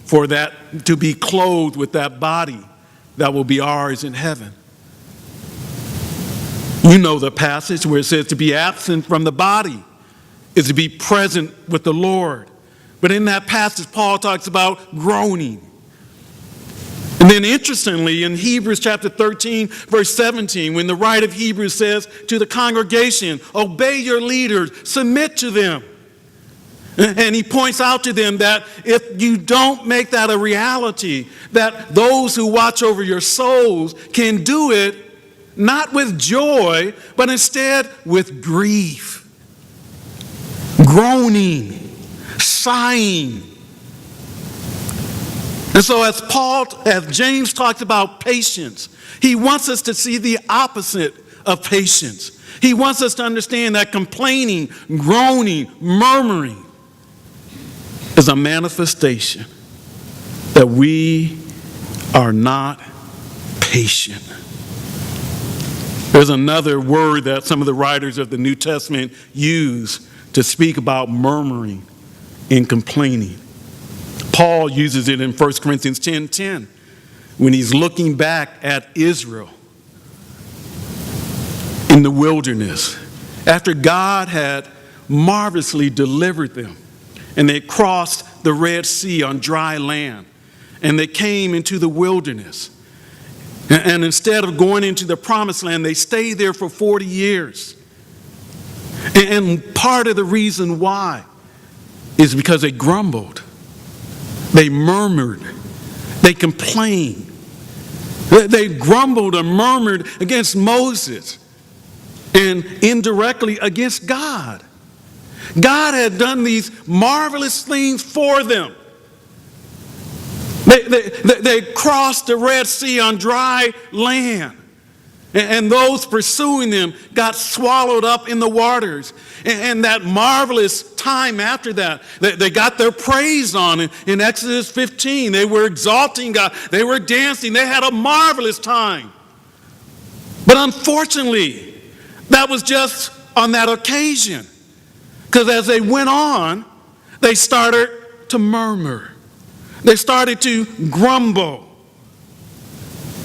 for that to be clothed with that body that will be ours in heaven. You know the passage where it says to be absent from the body is to be present with the Lord. But in that passage, Paul talks about groaning. And then interestingly, in Hebrews chapter 13, verse 17, when the writer of Hebrews says to the congregation, obey your leaders, submit to them. And he points out to them that if you don't make that a reality, that those who watch over your souls can do it not with joy, but instead with grief, groaning, sighing. And so as James talks about patience, he wants us to see the opposite of patience. He wants us to understand that complaining, groaning, murmuring is a manifestation that we are not patient. There's another word that some of the writers of the New Testament use to speak about murmuring and complaining. Paul uses it in 1 Corinthians 10:10 when he's looking back at Israel in the wilderness after God had marvelously delivered them, and they crossed the Red Sea on dry land, and they came into the wilderness. And instead of going into the promised land, they stayed there for 40 years. And part of the reason why is because they grumbled. They murmured. They complained. They grumbled and murmured against Moses and indirectly against God. God had done these marvelous things for them. They crossed the Red Sea on dry land. And those pursuing them got swallowed up in the waters. And that marvelous time after that, they got their praise on in Exodus 15. They were exalting God. They were dancing. They had a marvelous time. But unfortunately, that was just on that occasion. Because as they went on, they started to murmur. They started to grumble.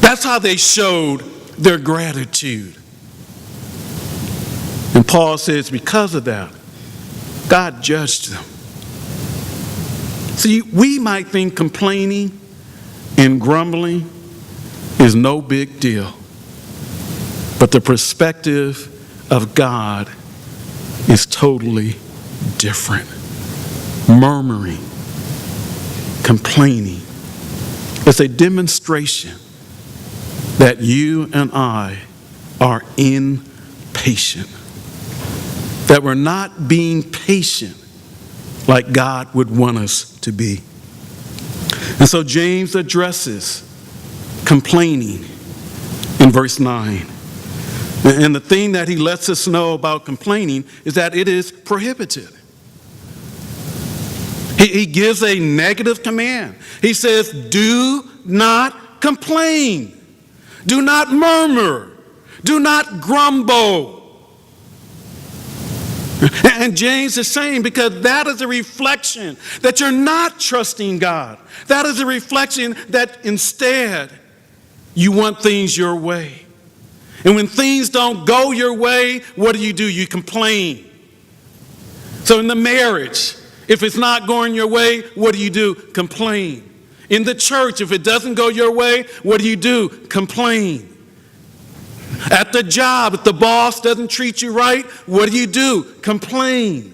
That's how they showed their gratitude. And Paul says because of that, God judged them. See, we might think complaining and grumbling is no big deal. But the perspective of God is totally different. Murmuring, complaining, is a demonstration that you and I are impatient. That we're not being patient like God would want us to be. And so James addresses complaining in verse 9. And the thing that he lets us know about complaining is that it is prohibited. He gives a negative command. He says, do not complain. Do not murmur. Do not grumble. And James is saying because that is a reflection that you're not trusting God. That is a reflection that instead you want things your way. And when things don't go your way, what do? You complain. So in the marriage, if it's not going your way, what do? Complain. In the church, if it doesn't go your way, what do? Complain. At the job, if the boss doesn't treat you right, what do? Complain.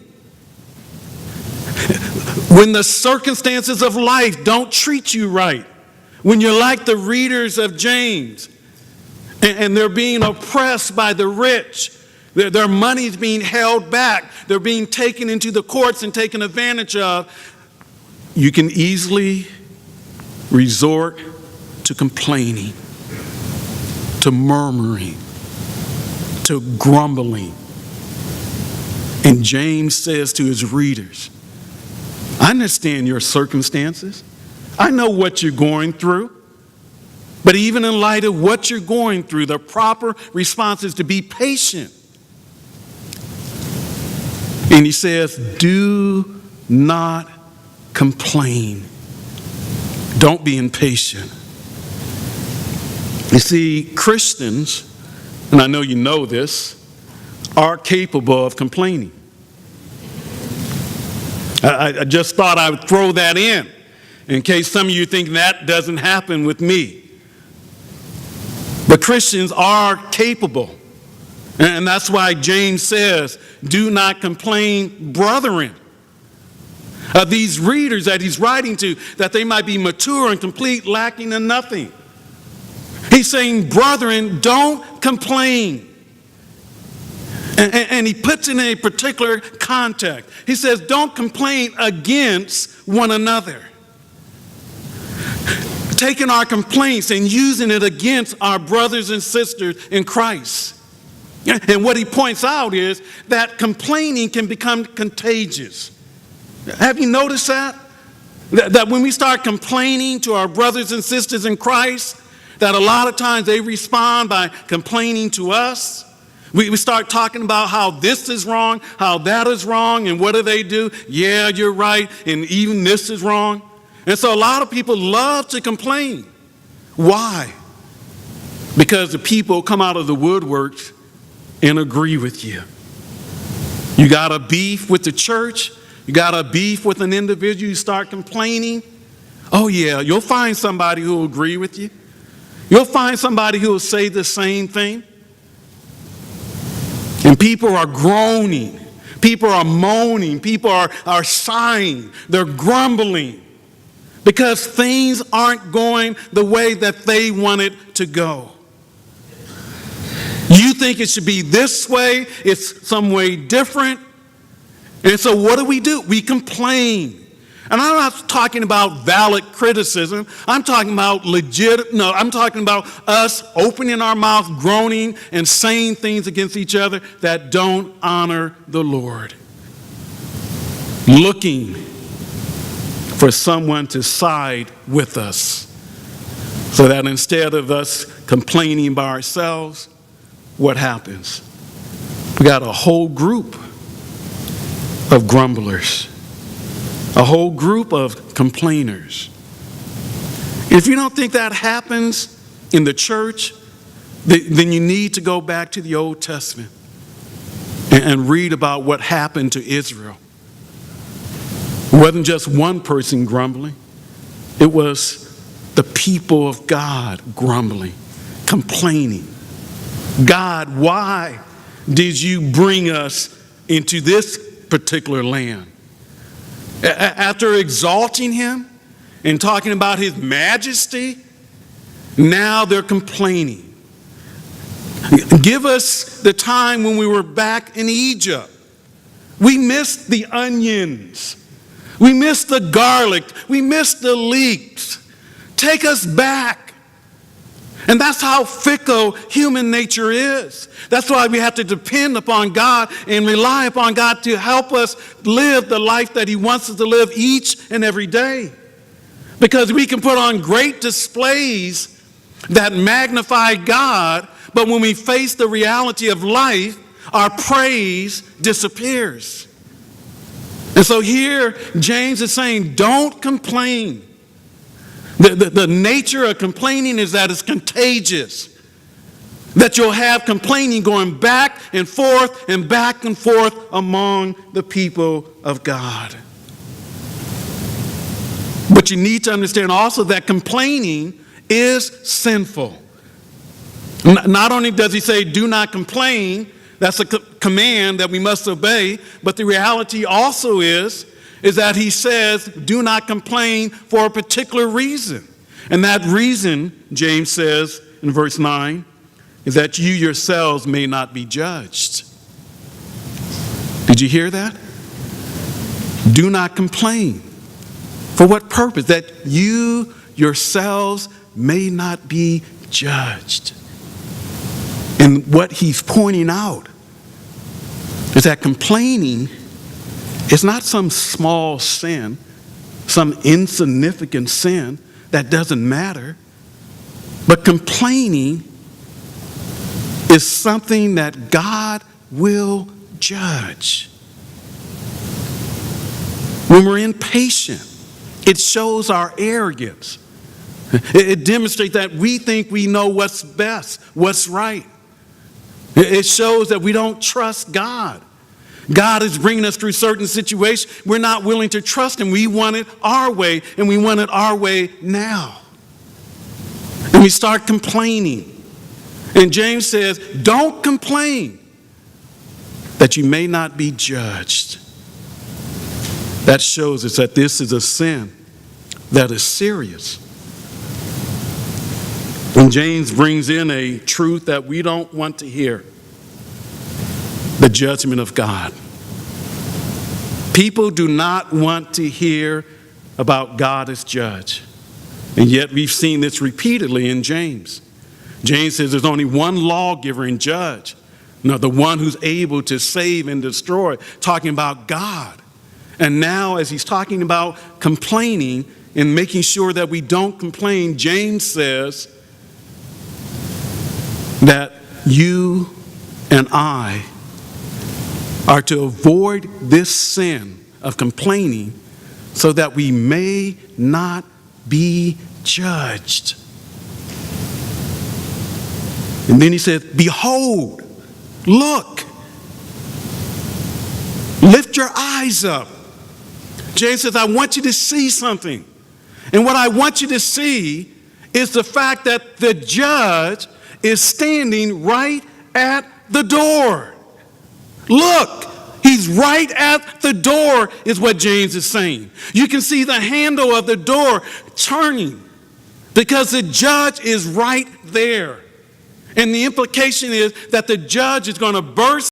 When the circumstances of life don't treat you right, when you're like the readers of James, and they're being oppressed by the rich, their money's being held back, they're being taken into the courts and taken advantage of, you can easily resort to complaining, to murmuring, to grumbling. And James says to his readers, I understand your circumstances. I know what you're going through. But even in light of what you're going through, the proper response is to be patient. And he says, do not complain. Don't be impatient. You see, Christians, and I know you know this, are capable of complaining. I just thought I would throw that in case some of you think that doesn't happen with me. But Christians are capable. And that's why James says, do not complain, brethren. These readers that he's writing to, that they might be mature and complete, lacking in nothing. He's saying, brethren, don't complain. And he puts it in a particular context. He says, don't complain against one another. Taking our complaints and using it against our brothers and sisters in Christ. And what he points out is that complaining can become contagious. Have you noticed that? That when we start complaining to our brothers and sisters in Christ, that a lot of times they respond by complaining to us. We start talking about how this is wrong, how that is wrong, and what do they do? Yeah, you're right, and even this is wrong. And so a lot of people love to complain. Why? Because the people come out of the woodworks and agree with you. You got a beef with the church, you got a beef with an individual, you start complaining. Oh yeah, you'll find somebody who will agree with you. You'll find somebody who will say the same thing. And people are groaning. People are moaning. People are sighing. They're grumbling because things aren't going the way that they want it to go. You think it should be this way. It's some way different. And so what do? We complain. And I'm not talking about valid criticism. I'm talking about I'm talking about us opening our mouth, groaning, and saying things against each other that don't honor the Lord. Looking for someone to side with us so that instead of us complaining by ourselves, what happens? We got a whole group of grumblers. A whole group of complainers. If you don't think that happens in the church, then you need to go back to the Old Testament and read about what happened to Israel. It wasn't just one person grumbling. It was the people of God grumbling, complaining. God, why did you bring us into this particular land? After exalting him and talking about his majesty, now they're complaining. Give us the time when we were back in Egypt. We missed the onions. We missed the garlic. We missed the leeks. Take us back. And that's how fickle human nature is. That's why we have to depend upon God and rely upon God to help us live the life that he wants us to live each and every day. Because we can put on great displays that magnify God, but when we face the reality of life, our praise disappears. And so here, James is saying, don't complain. The nature of complaining is that it's contagious. That you'll have complaining going back and forth among the people of God. But you need to understand also that complaining is sinful. Not only does he say, do not complain, that's a command that we must obey, but the reality also is that he says, do not complain for a particular reason. And that reason, James says in verse 9, is that you yourselves may not be judged. Did you hear that? Do not complain. For what purpose? That you yourselves may not be judged. And what he's pointing out is that complaining is not some small sin, some insignificant sin that doesn't matter, but complaining is something that God will judge. When we're impatient, it shows our arrogance. It demonstrates that we think we know what's best, what's right. It shows that we don't trust God. God is bringing us through certain situations. We're not willing to trust him. We want it our way, and we want it our way now. And we start complaining. And James says, don't complain, that you may not be judged. That shows us that this is a sin that is serious. And James brings in a truth that we don't want to hear: the judgment of God. People do not want to hear about God as judge. And yet we've seen this repeatedly in James. James says there's only one lawgiver and judge. No, the one who's able to save and destroy, talking about God. And now as he's talking about complaining and making sure that we don't complain, James says that you and I are to avoid this sin of complaining so that we may not be judged. And then he says, behold, look, lift your eyes up. James says, I want you to see something. And what I want you to see is the fact that the judge is standing right at the door. Look, he's right at the door, is what James is saying. You can see the handle of the door turning because the judge is right there. And the implication is that the judge is going to burst